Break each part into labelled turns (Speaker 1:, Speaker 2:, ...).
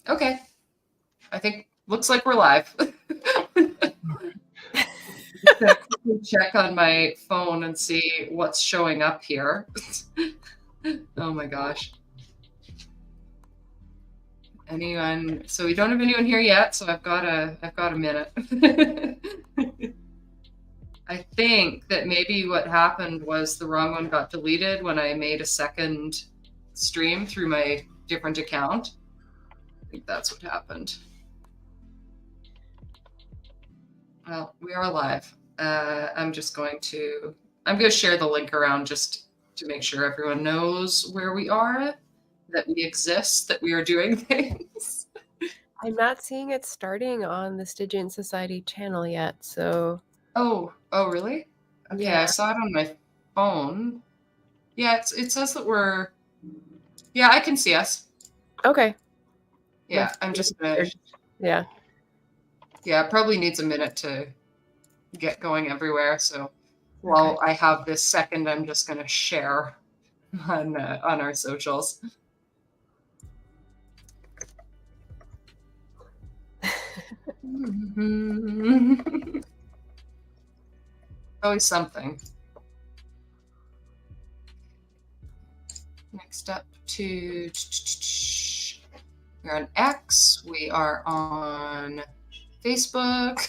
Speaker 1: Okay. I think looks like we're live. Just gonna quickly check on my phone and see what's showing up here. Oh my gosh. Anyone? So we don't have anyone here yet, so I've got a minute. I think that maybe what happened was the wrong one got deleted when I made a second stream through my different account. I think that's what happened. Well, we are live. I'm going to share the link around just to make sure everyone knows where we are, that we exist, that we are doing things.
Speaker 2: I'm not seeing it starting on the Stygian Society channel yet, so...
Speaker 1: Oh, really? Okay, yeah. I saw it on my phone. Yeah, it says that we're... Yeah, I can see us.
Speaker 2: Okay.
Speaker 1: Yeah, I'm just gonna...
Speaker 2: Yeah.
Speaker 1: Yeah, it probably needs a minute to get going everywhere, so while I have this second, I'm just gonna share on our socials. Always something. Next up to we're on X. We are on Facebook.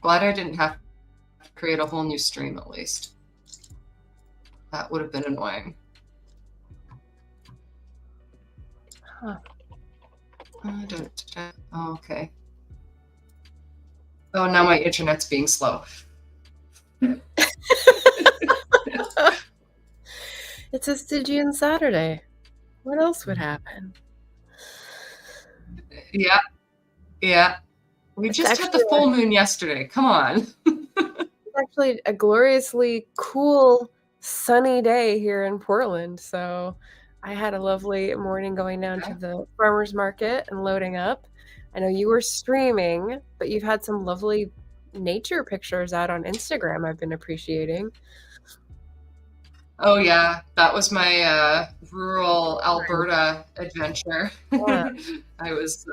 Speaker 1: Glad I didn't have to create a whole new stream at least. That would have been annoying.
Speaker 2: Huh.
Speaker 1: Oh, okay. Oh, now my internet's being slow.
Speaker 2: It's a Stygian Saturday. What else would happen?
Speaker 1: Yeah. We just had the full moon yesterday. Come on.
Speaker 2: It's actually a gloriously cool, sunny day here in Portland. So I had a lovely morning going down to the farmer's market and loading up. I know you were streaming, but you've had some lovely nature pictures out on Instagram I've been appreciating.
Speaker 1: Oh yeah, that was my rural Alberta adventure. Yeah. I was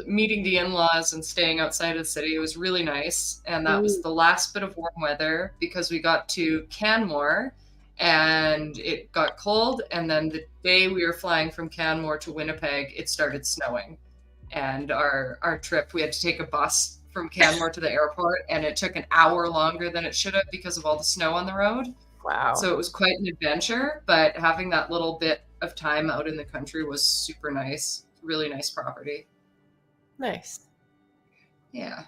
Speaker 1: meeting the in-laws and staying outside of the city. It was really nice, and that was the last bit of warm weather because we got to Canmore and it got cold, and then the day we were flying from Canmore to Winnipeg, it started snowing. And our trip, we had to take a bus from Canmore to the airport, and it took an hour longer than it should have because of all the snow on the road.
Speaker 2: Wow.
Speaker 1: So it was quite an adventure, but having that little bit of time out in the country was super nice. Really nice property.
Speaker 2: Nice.
Speaker 1: Yeah.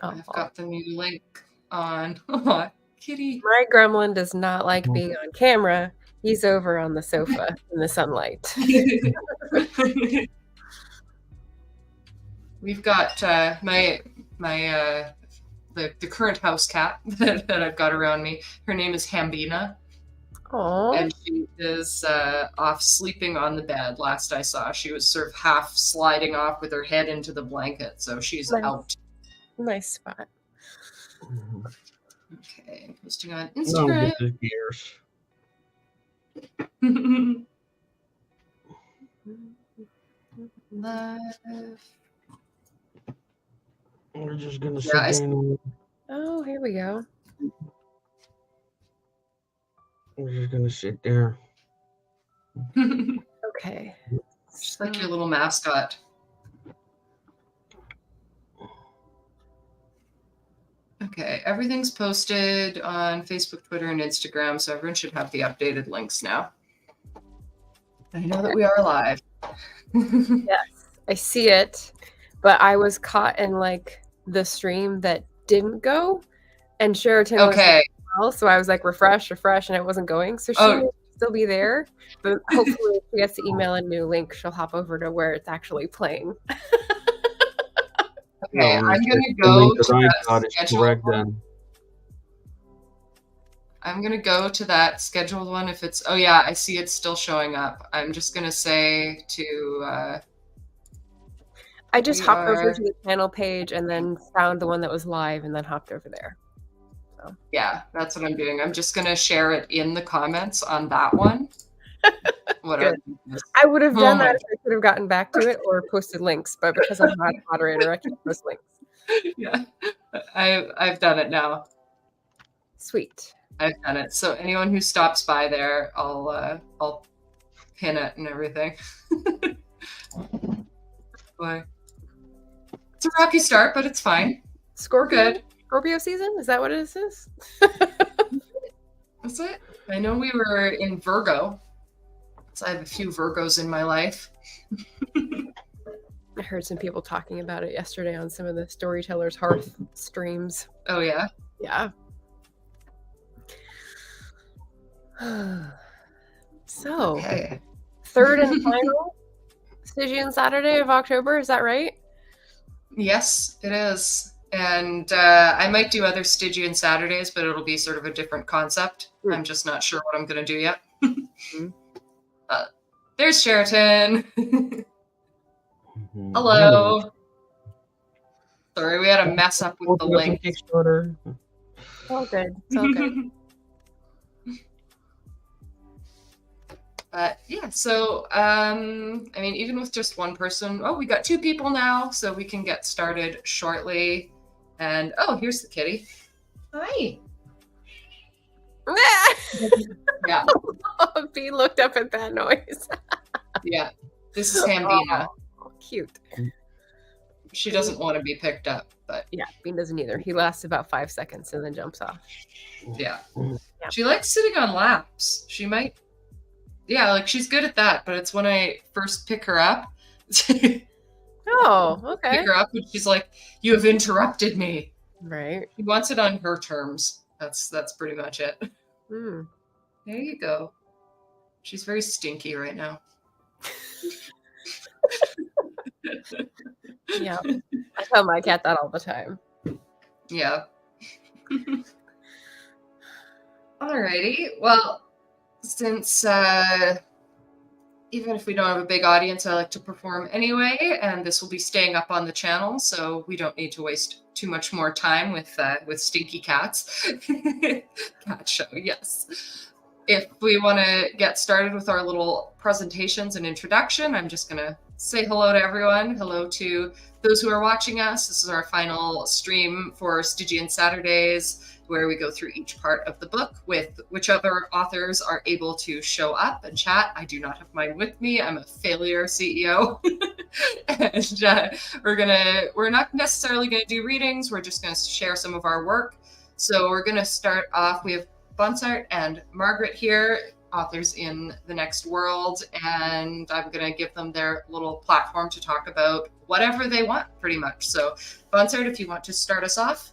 Speaker 1: I've got the new link on. Oh, kitty.
Speaker 2: My gremlin does not like being on camera. He's over on the sofa in the sunlight.
Speaker 1: We've got the current house cat that I've got around me. Her name is Hambina.
Speaker 2: Aww.
Speaker 1: And she is off sleeping on the bed. Last I saw, she was sort of half sliding off with her head into the blanket, so she's out.
Speaker 2: Nice spot.
Speaker 1: Okay, posting on Instagram. Live.
Speaker 3: We're just gonna sit down.
Speaker 2: Oh, here we go.
Speaker 3: We're just gonna sit there.
Speaker 2: Okay.
Speaker 1: Just like your little mascot. Okay, everything's posted on Facebook, Twitter, and Instagram, so everyone should have the updated links now. I know that we are live.
Speaker 2: Yes, I see it, but I was caught in like the stream that didn't go, and Sheraton was well, so I was like refresh, and it wasn't going. So she will still be there, but hopefully if she gets to email a new link, she'll hop over to where it's actually playing.
Speaker 1: Okay, I'm gonna go to that scheduled one. I'm gonna go to that scheduled one. If it's I see it's still showing up. I'm just gonna say to.
Speaker 2: I just hopped over to the channel page and then found the one that was live and then hopped over there. So.
Speaker 1: Yeah, that's what I'm doing. I'm just gonna share it in the comments on that one. What
Speaker 2: Good.
Speaker 1: are these?
Speaker 2: I would have done
Speaker 1: Oh
Speaker 2: that if I could have gotten back to it or posted links, but because I'm not a moderator, I can't post links.
Speaker 1: Yeah, I've done it now.
Speaker 2: Sweet.
Speaker 1: I've done it. So anyone who stops by there, I'll pin it and everything. Boy, it's a rocky start, but it's fine.
Speaker 2: Scorpio?
Speaker 1: Good.
Speaker 2: Scorpio season? Is that what it is?
Speaker 1: That's it. I know we were in Virgo, so I have a few Virgos in my life.
Speaker 2: I heard some people talking about it yesterday on some of the Storytellers Hearth streams.
Speaker 1: Oh yeah?
Speaker 2: Yeah. So,
Speaker 1: Okay.
Speaker 2: third and final Stygian Saturday of October, is that right?
Speaker 1: Yes, it is. And I might do other Stygian Saturdays, but it'll be sort of a different concept. I'm just not sure what I'm going to do yet. There's Sheraton. Hello. Sorry, we had a mess up with the link.
Speaker 3: Kickstarter.
Speaker 2: All good. It's all good.
Speaker 1: Yeah, so, I mean, even with just one person, we got 2 people now, so we can get started shortly. And, here's the kitty. Hi. Yeah.
Speaker 2: B looked up at that noise.
Speaker 1: Yeah, this is Hambina.
Speaker 2: Oh, cute.
Speaker 1: She doesn't want to be picked up, but...
Speaker 2: Yeah, Bean doesn't either. He lasts about 5 seconds and then jumps off.
Speaker 1: Yeah. She likes sitting on laps. She might... Yeah, like, she's good at that, but it's when I first pick her up.
Speaker 2: Oh, okay.
Speaker 1: Pick her up, and she's like, "You have interrupted me."
Speaker 2: Right.
Speaker 1: She wants it on her terms. That's pretty much it.
Speaker 2: There
Speaker 1: you go. She's very stinky right now.
Speaker 2: Yeah. I tell my cat that all the time.
Speaker 1: Yeah. Alrighty. Well, since even if we don't have a big audience, I like to perform anyway, and this will be staying up on the channel, so we don't need to waste too much more time with stinky cats. Cat show, yes. If we want to get started with our little presentations and introduction, I'm just going to say hello to everyone. Hello to those who are watching us. This is our final stream for Stygian Saturdays, where we go through each part of the book with which other authors are able to show up and chat. I do not have mine with me. I'm a failure CEO. And we're not necessarily gonna do readings. We're just gonna share some of our work. So we're gonna start off. We have Bonsart and Margaret here, authors in The Next World, and I'm gonna give them their little platform to talk about whatever they want, pretty much. So Bonsart, if you want to start us off.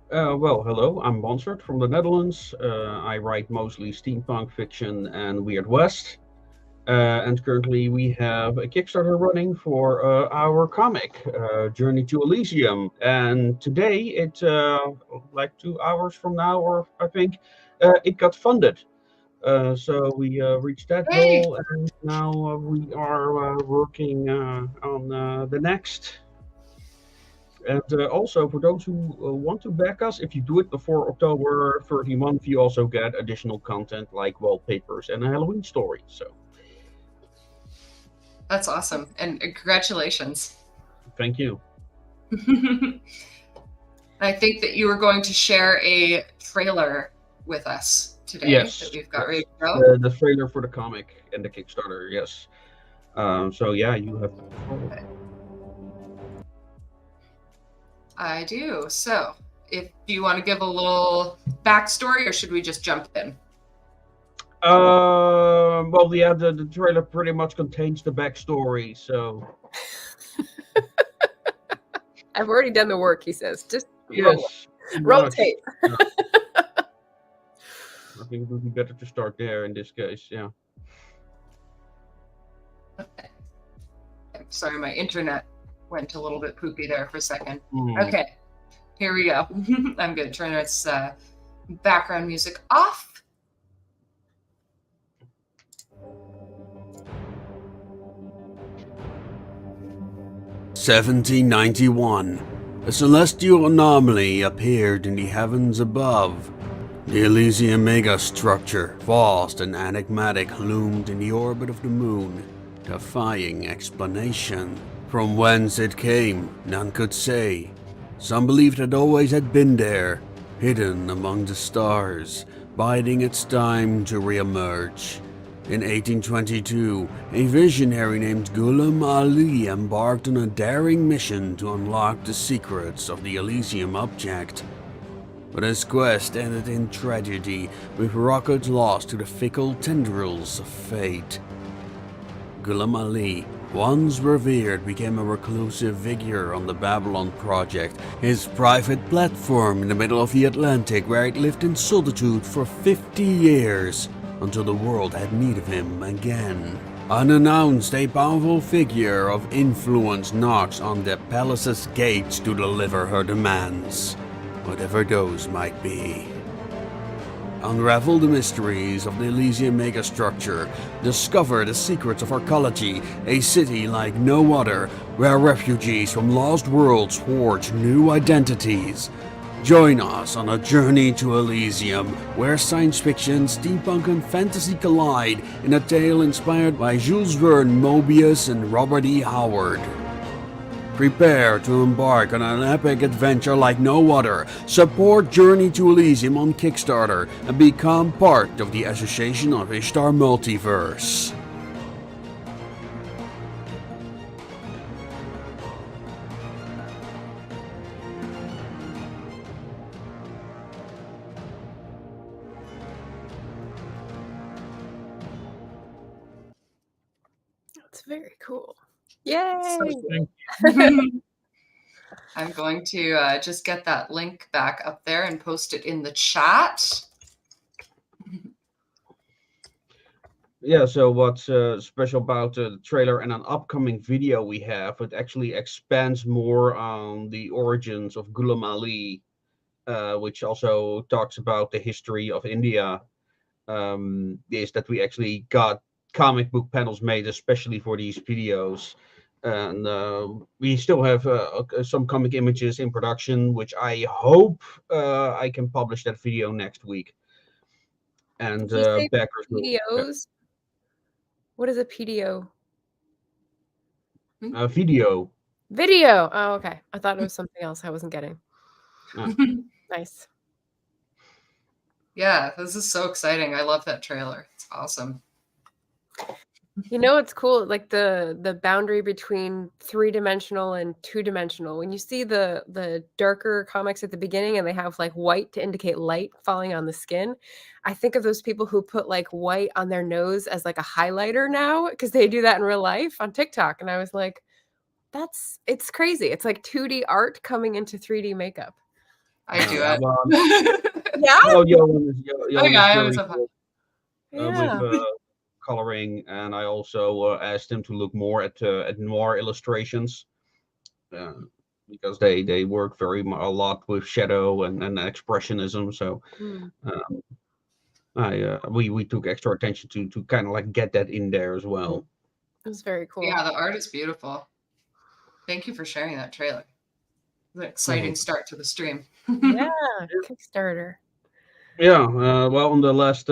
Speaker 3: Well, hello, I'm Bonsart from the Netherlands. I write mostly steampunk fiction and Weird West. And currently we have a Kickstarter running for our comic, Journey to Elysium. And today, it like 2 hours from now, or I think, it got funded. So we reached that goal, and now we are working on the next. And also, for those who want to back us, if you do it before October 31, you also get additional content like wallpapers and a Halloween story. So
Speaker 1: that's awesome, and congratulations.
Speaker 3: Thank you.
Speaker 1: I think that you were going to share a trailer with us today.
Speaker 3: Yes,
Speaker 1: that we've got ready to go.
Speaker 3: The trailer for the comic and the Kickstarter. Yes. So yeah, you have.
Speaker 1: I do. So, if you want to give a little backstory, or should we just jump in?
Speaker 3: Well, yeah, the trailer pretty much contains the backstory, so.
Speaker 2: I've already done the work, he says. Just
Speaker 3: roll
Speaker 2: tape.
Speaker 3: I think it would be better to start there in this case, yeah.
Speaker 1: Okay. Sorry, my internet went a little bit poopy there for a second. Okay, here we go. I'm going to turn this background music off.
Speaker 4: "1791. A celestial anomaly appeared in the heavens above. The Elysium megastructure, vast and enigmatic, loomed in the orbit of the moon, defying explanation. From whence it came, none could say. Some believed it always had been there, hidden among the stars, biding its time to re-emerge. In 1822, a visionary named Ghulam Ali embarked on a daring mission to unlock the secrets of the Elysium object. But his quest ended in tragedy, with rockets lost to the fickle tendrils of fate. Ghulam Ali, once revered, became a reclusive figure on the Babylon Project, his private platform in the middle of the Atlantic, where it lived in solitude for 50 years, until the world had need of him again. Unannounced, a powerful figure of influence knocks on the palace's gates to deliver her demands, whatever those might be. Unravel the mysteries of the Elysium megastructure. Discover the secrets of archaeology, a city like no other, where refugees from lost worlds forge new identities. Join us on a journey to Elysium, where science fiction, steampunk, and fantasy collide in a tale inspired by Jules Verne, Moebius, and Robert E. Howard. Prepare to embark on an epic adventure like no other. Support Journey to Elysium on Kickstarter and become part of the Association of Ishtar Multiverse.
Speaker 2: That's very cool. Yay!
Speaker 1: I'm going to just get that link back up there and post it in the chat.
Speaker 3: Yeah, so what's special about the trailer and an upcoming video we have, it actually expands more on the origins of Ghulam Ali, which also talks about the history of India. Is that we actually got comic book panels made especially for these videos. And we still have some comic images in production, which I hope I can publish that video next week. And backers will.
Speaker 2: PDOs? What is a PDO?
Speaker 3: Video.
Speaker 2: Video. Oh, okay. I thought it was something else I wasn't getting. Nice.
Speaker 1: Yeah, this is so exciting. I love that trailer. It's awesome.
Speaker 2: You know, it's cool, like the boundary between 3-dimensional and 2-dimensional. When you see the darker comics at the beginning and they have like white to indicate light falling on the skin, I think of those people who put like white on their nose as like a highlighter now, because they do that in real life on TikTok. And I was like, it's crazy. It's like 2D art coming into 3D makeup.
Speaker 1: I do it.
Speaker 2: Yeah?
Speaker 3: Oh,
Speaker 2: Yeah.
Speaker 3: with coloring, and I also asked him to look more at noir illustrations, because they work a lot with shadow and expressionism. So we took extra attention to kind of like get that in there as well.
Speaker 2: It was very cool.
Speaker 1: Yeah, the art is beautiful. Thank you for sharing that trailer. An exciting start to the stream.
Speaker 2: Yeah, Kickstarter.
Speaker 3: Yeah, well, on the last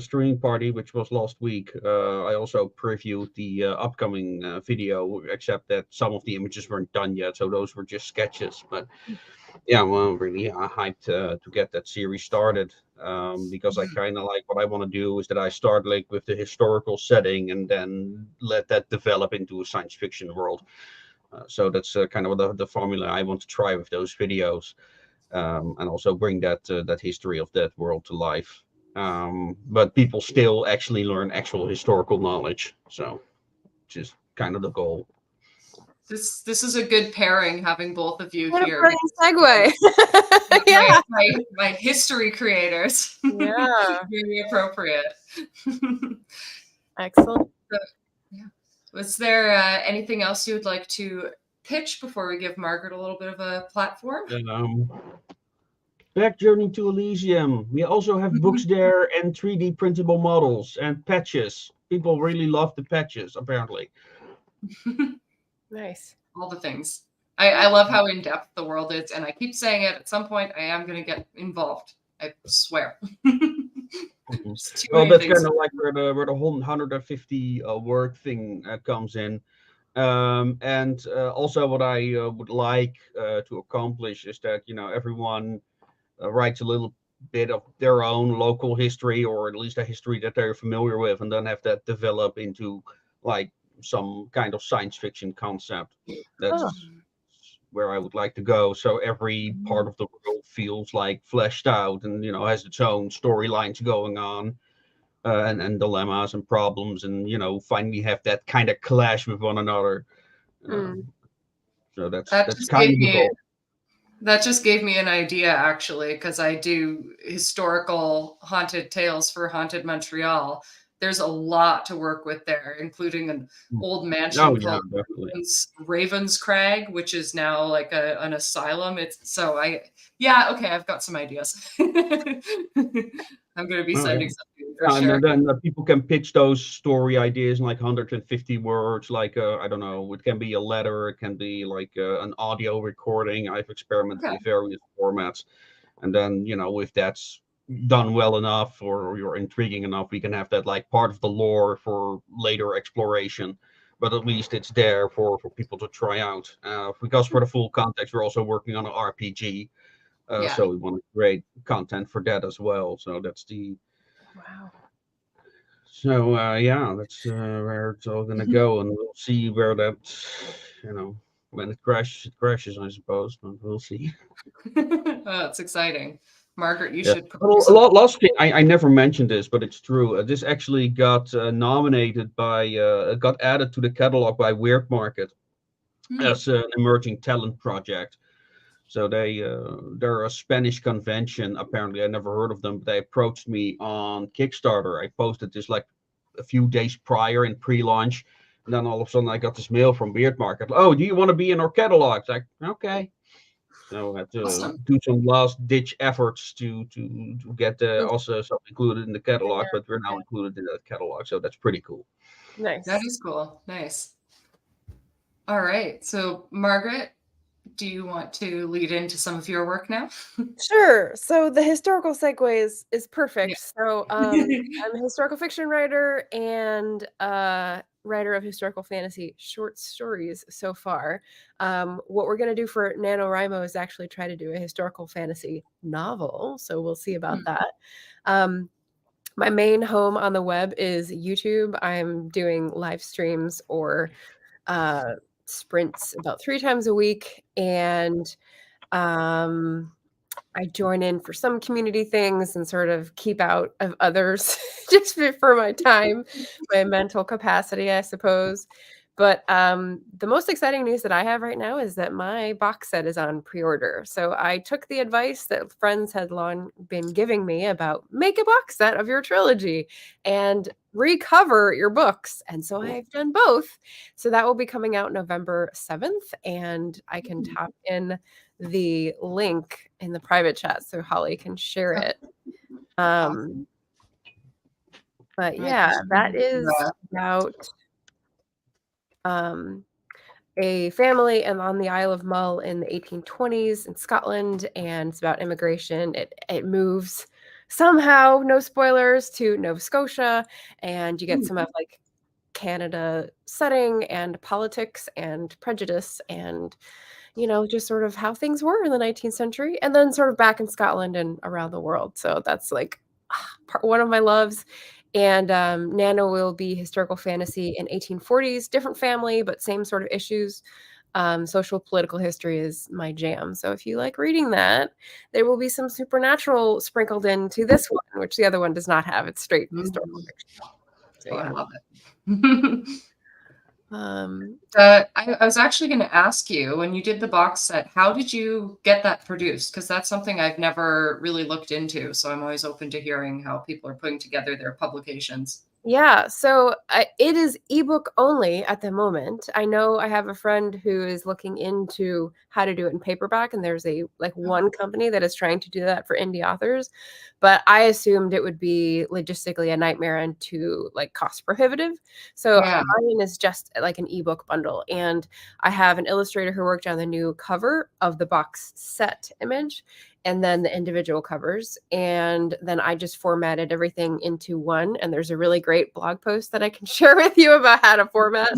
Speaker 3: streaming party, which was last week, I also previewed the upcoming video, except that some of the images weren't done yet, so those were just sketches. But yeah, well, really hyped to get that series started, because I kind of like what I want to do is that I start like with the historical setting and then let that develop into a science fiction world. So that's kind of the formula I want to try with those videos. And also bring that history of that world to life. But people still actually learn actual historical knowledge, so which is kind of the goal.
Speaker 1: This is a good pairing, having both of you
Speaker 2: what
Speaker 1: here.
Speaker 2: A segue.
Speaker 1: Yeah, my history creators.
Speaker 2: Yeah,
Speaker 1: very appropriate.
Speaker 2: Excellent.
Speaker 1: Yeah. Was there anything else you would like to pitch before we give Margaret a little bit of a platform?
Speaker 3: Back Journey to Elysium. We also have books there and 3D printable models and patches. People really love the patches, apparently.
Speaker 2: Nice.
Speaker 1: All the things. I love how in-depth the world is, and I keep saying it, at some point I am going to get involved I swear.
Speaker 3: Mhm.
Speaker 1: Just too
Speaker 3: Well,
Speaker 1: many
Speaker 3: that's
Speaker 1: things.
Speaker 3: kind of like where the whole 150 word thing comes in. And also, what I would like to accomplish is that everyone writes a little bit of their own local history, or at least a history that they're familiar with, and then have that develop into like some kind of science fiction concept.
Speaker 2: Huh.
Speaker 3: That's where I would like to go. So every part of the world feels like fleshed out, and has its own storylines going on, and dilemmas and problems, and finally have that kind of clash with one another.
Speaker 2: Mm.
Speaker 3: So
Speaker 1: That
Speaker 3: that's
Speaker 1: just
Speaker 3: kind
Speaker 1: gave
Speaker 3: of the
Speaker 1: me
Speaker 3: goal.
Speaker 1: that just gave me an idea, actually, because I do historical haunted tales for Haunted Montreal. There's a lot to work with there, including an old
Speaker 3: Oh
Speaker 1: mansion
Speaker 3: yeah,
Speaker 1: called
Speaker 3: definitely.
Speaker 1: Ravens Crag, which is now like an asylum. Yeah, okay, I've got some ideas. I'm gonna be
Speaker 3: Oh, yeah.
Speaker 1: sending something for
Speaker 3: And
Speaker 1: sure.
Speaker 3: then people can pitch those story ideas in like 150 words. Like I don't know, it can be a letter, it can be like an audio recording. I've experimented
Speaker 1: Okay.
Speaker 3: with various formats, and then if that's done well enough, or you're intriguing enough, we can have that like part of the lore for later exploration. But at least it's there for people to try out. Because for the full context, we're also working on an RPG.
Speaker 1: Yeah.
Speaker 3: So we want to create content for that as well. So that's the
Speaker 2: Wow.
Speaker 3: So yeah, that's where it's all gonna go, and we'll see where that, when it crashes, I suppose. But we'll see.
Speaker 1: Oh, it's exciting. Margaret, you
Speaker 3: Yeah.
Speaker 1: should put
Speaker 3: Well,
Speaker 1: something.
Speaker 3: last thing, I never mentioned this, but it's true. This actually got nominated got added to the catalog by Weird Market as an emerging talent project. So they're a Spanish convention. Apparently, I never heard of them, but they approached me on Kickstarter. I posted this like a few days prior in pre-launch, and then all of a sudden I got this mail from Beard Market. Oh, do you want to be in our catalog? It's like, okay. So I had to
Speaker 1: Awesome.
Speaker 3: do some last-ditch efforts to get also some included in the catalog, but we're now included in that catalog, so that's pretty cool.
Speaker 2: Nice.
Speaker 1: That is cool. Nice. All right. So, Margaret, do you want to lead into some of your work now?
Speaker 2: Sure. So the historical segue is perfect.
Speaker 1: Yeah.
Speaker 2: So I'm a historical fiction writer and writer of historical fantasy short stories so far. What we're going to do for NaNoWriMo is actually try to do a historical fantasy novel. So we'll see about that. My main home on the web is YouTube. I'm doing live streams or sprints about 3 times a week. And I join in for some community things and sort of keep out of others just for my time, my mental capacity, I suppose. But the most exciting news that I have right now is that my box set is on pre-order. So I took the advice that friends had long been giving me about make a box set of your trilogy and recover your books. And so I've done both. So that will be coming out November 7th, and I can tap in the link in the private chat so Holly can share it.
Speaker 1: Awesome.
Speaker 2: But
Speaker 1: I
Speaker 2: yeah,
Speaker 1: just
Speaker 2: that is about a family and on the Isle of Mull in the 1820s in Scotland, and it's about immigration. It moves somehow, no spoilers, to Nova Scotia, and you get some of like Canada setting and politics and prejudice and just sort of how things were in the 19th century, and then sort of back in Scotland and around the world. So that's like one of my loves. And Nano will be historical fantasy in 1840s, different family, but same sort of issues. Social political history is my jam. So if you like reading that, there will be some supernatural sprinkled into this one, which the other one does not have. It's straight historical fiction. So,
Speaker 1: Oh,
Speaker 2: yeah.
Speaker 1: I love it.
Speaker 2: Um,
Speaker 1: I was actually going to ask you, when you did the box set, how did you get that produced? Because that's something I've never really looked into. So I'm always open to hearing how people are putting together their publications.
Speaker 2: Yeah, so it is ebook only at the moment. I know I have a friend who is looking into how to do it in paperback, and there's one company that is trying to do that for indie authors. But I assumed it would be logistically a nightmare and too cost prohibitive. So
Speaker 1: Yeah.
Speaker 2: mine is just like an ebook bundle, and I have an illustrator who worked on the new cover of the box set image. and then the individual covers. And then I just formatted everything into one. And there's a really great blog post that I can share with you about how to format.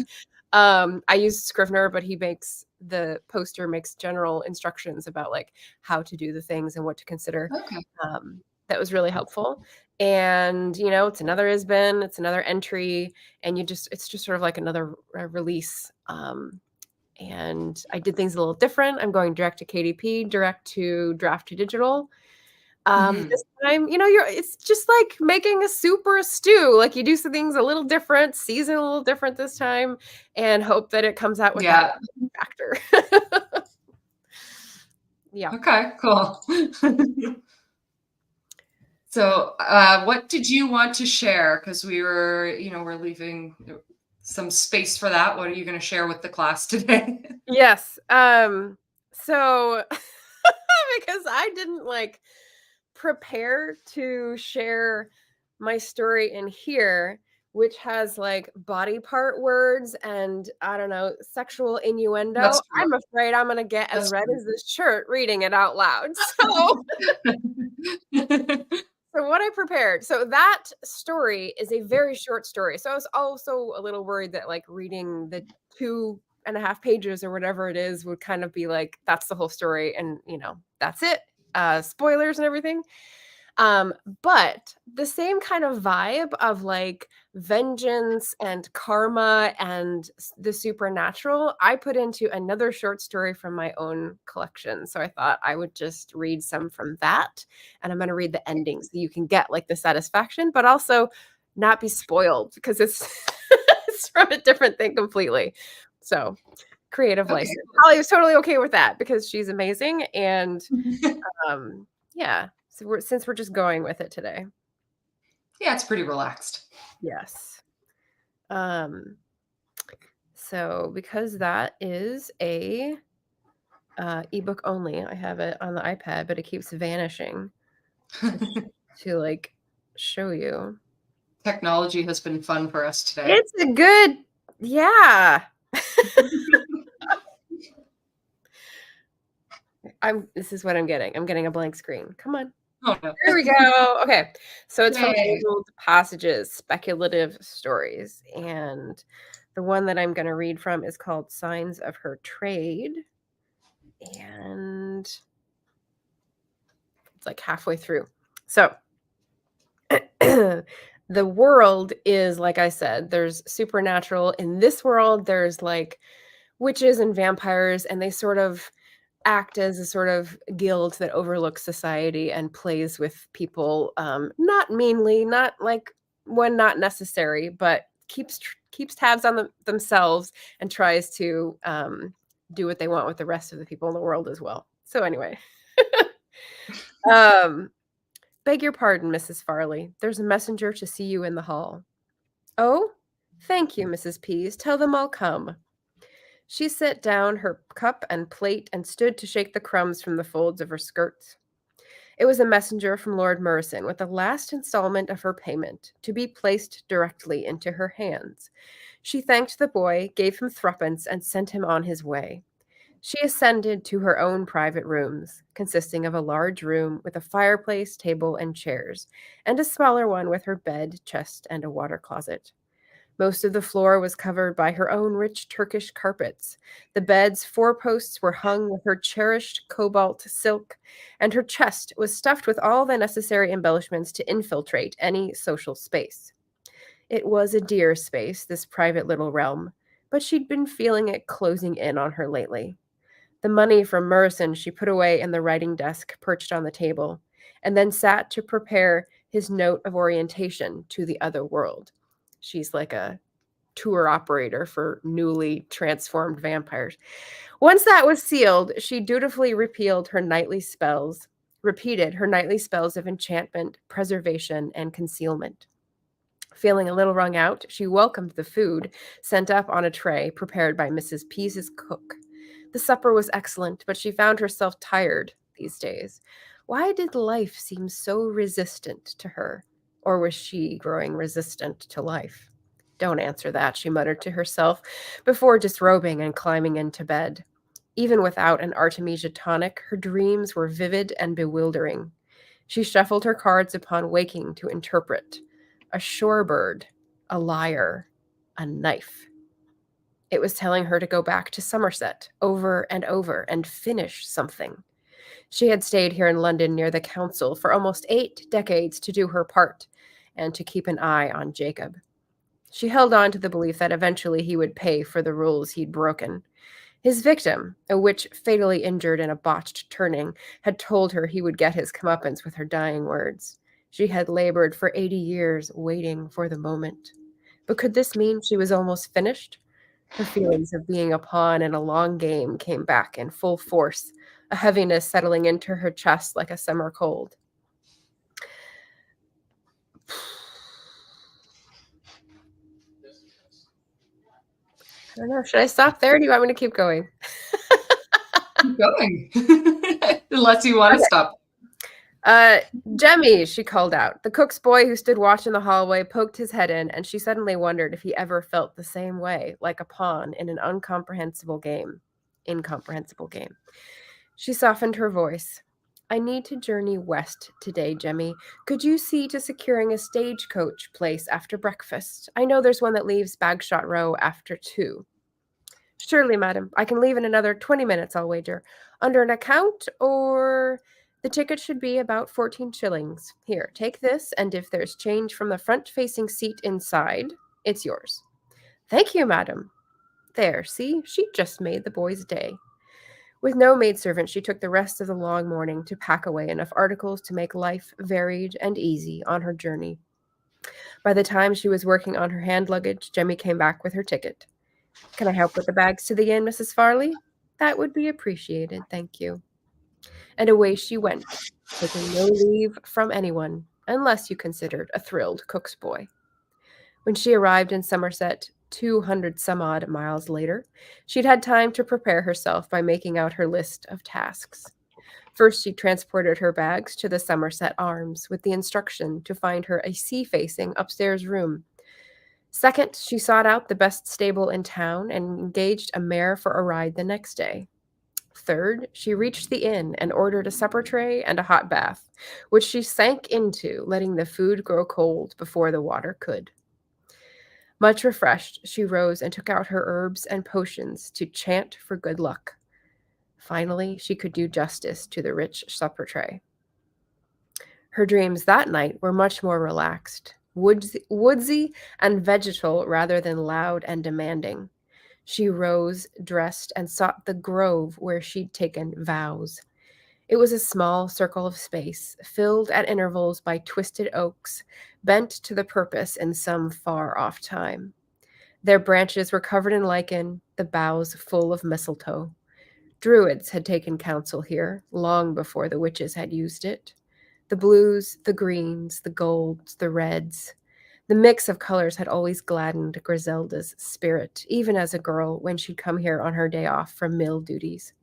Speaker 2: I use Scrivener, but the poster makes general instructions about like how to do the things and what to consider.
Speaker 1: Okay.
Speaker 2: That was really helpful. And, it's another ISBN, it's another entry, and it's just sort of like another release. And I did things a little different. I'm going direct to KDP, direct to draft to digital. This time, it's just like making a soup or a stew. Like you do some things a little different, season a little different this time, and hope that it comes out with that factor. Yeah.
Speaker 1: Okay, cool. So, what did you want to share? Because we're leaving some space for that. What are you going to share with the class today?
Speaker 2: Yes. So because I didn't prepare to share my story in here, which has like body part words and I don't know, sexual innuendo.
Speaker 1: That's true.
Speaker 2: I'm afraid I'm going to get as red as this shirt reading it out loud. So what I prepared. So that story is a very short story. So I was also a little worried that like reading the 2.5 pages or whatever it is would kind of be like, that's the whole story. And that's it. Spoilers and everything. But the same kind of vibe of like vengeance and karma and the supernatural, I put into another short story from my own collection. So I thought I would just read some from that, and I'm going to read the ending so you can get like the satisfaction, but also not be spoiled because it's it's from a different thing completely. So creative license. Holly was totally okay with that because she's amazing. And yeah. So since we're just going with it today.
Speaker 1: Yeah, it's pretty relaxed.
Speaker 2: Yes. So because that is a ebook only, I have it on the iPad, but it keeps vanishing to like show you.
Speaker 1: Technology has been fun for us today.
Speaker 2: It's a good, yeah. This is what I'm getting. I'm getting a blank screen. Come on.
Speaker 1: Oh, no.
Speaker 2: There we go. Okay. So it's from Fabled Passages, Speculative Stories. And the one that I'm going to read from is called Signs of Her Trade. And it's like halfway through. So the world is, like I said, there's supernatural. In this world, there's like witches and vampires, and they sort of act as a sort of guild that overlooks society and plays with people, not meanly, not like when not necessary, but keeps tabs on themselves and tries to do what they want with the rest of the people in the world as well. So anyway, beg your pardon, Mrs. Farley. There's a messenger to see you in the hall. Oh, thank you, Mrs. Pease. Tell them I'll come. She set down her cup and plate and stood to shake the crumbs from the folds of her skirts. It was a messenger from Lord Merson with the last installment of her payment to be placed directly into her hands. She thanked the boy, gave him threepence, and sent him on his way. She ascended to her own private rooms, consisting of a large room with a fireplace, table, and chairs, and a smaller one with her bed, chest, and a water closet. Most of the floor was covered by her own rich Turkish carpets. The bed's 4 posts were hung with her cherished cobalt silk, and her chest was stuffed with all the necessary embellishments to infiltrate any social space. It was a dear space, this private little realm, but she'd been feeling it closing in on her lately. The money from Merson she put away in the writing desk perched on the table, and then sat to prepare his note of orientation to the other world. She's like a tour operator for newly transformed vampires. Once that was sealed, she dutifully repeated her nightly spells of enchantment, preservation, and concealment. Feeling a little wrung out, she welcomed the food sent up on a tray prepared by Mrs. Pease's cook. The supper was excellent, but she found herself tired these days. Why did life seem so resistant to her? Or was she growing resistant to life? Don't answer that, she muttered to herself before disrobing and climbing into bed. Even without an Artemisia tonic, her dreams were vivid and bewildering. She shuffled her cards upon waking to interpret. A shorebird, a liar, a knife. It was telling her to go back to Somerset over and over and finish something. She had stayed here in London near the council for almost 8 decades to do her part and to keep an eye on Jacob. She held on to the belief that eventually he would pay for the rules he'd broken. His victim, a witch fatally injured in a botched turning, had told her he would get his comeuppance with her dying words. She had labored for 80 years waiting for the moment. But could this mean she was almost finished? Her feelings of being a pawn in a long game came back in full force, a heaviness settling into her chest like a summer cold. I don't know. Should I stop there? Or do you want me to keep going?
Speaker 1: Keep going. Unless you want to stop.
Speaker 2: Jemmy, she called out. The cook's boy who stood watch in the hallway poked his head in, and she suddenly wondered if he ever felt the same way, like a pawn in an incomprehensible game. She softened her voice. I need to journey west today, Jemmy. Could you see to securing a stagecoach place after breakfast? I know there's one that leaves Bagshot Row after 2. Surely, madam. I can leave in another 20 minutes, I'll wager. Under an account, or... The ticket should be about 14 shillings. Here, take this, and if there's change from the front-facing seat inside, it's yours. Thank you, madam. There, see? She just made the boy's day. With no maidservant, she took the rest of the long morning to pack away enough articles to make life varied and easy on her journey. By the time she was working on her hand luggage, Jemmy came back with her ticket. Can I help with the bags to the inn, Mrs. Farley? That would be appreciated, thank you. And away she went, taking no leave from anyone, unless you considered a thrilled cook's boy. When she arrived in Somerset, 200-some-odd miles later, she'd had time to prepare herself by making out her list of tasks. First, she transported her bags to the Somerset Arms with the instruction to find her a sea-facing upstairs room. Second, she sought out the best stable in town and engaged a mare for a ride the next day. Third, she reached the inn and ordered a supper tray and a hot bath, which she sank into, letting the food grow cold before the water could. Much refreshed, she rose and took out her herbs and potions to chant for good luck. Finally, she could do justice to the rich supper tray. Her dreams that night were much more relaxed, woodsy and vegetal rather than loud and demanding. She rose, dressed, and sought the grove where she'd taken vows. It was a small circle of space, filled at intervals by twisted oaks, bent to the purpose in some far-off time. Their branches were covered in lichen, the boughs full of mistletoe. Druids had taken counsel here, long before the witches had used it. The blues, the greens, the golds, the reds. The mix of colors had always gladdened Griselda's spirit, even as a girl when she'd come here on her day off from mill duties.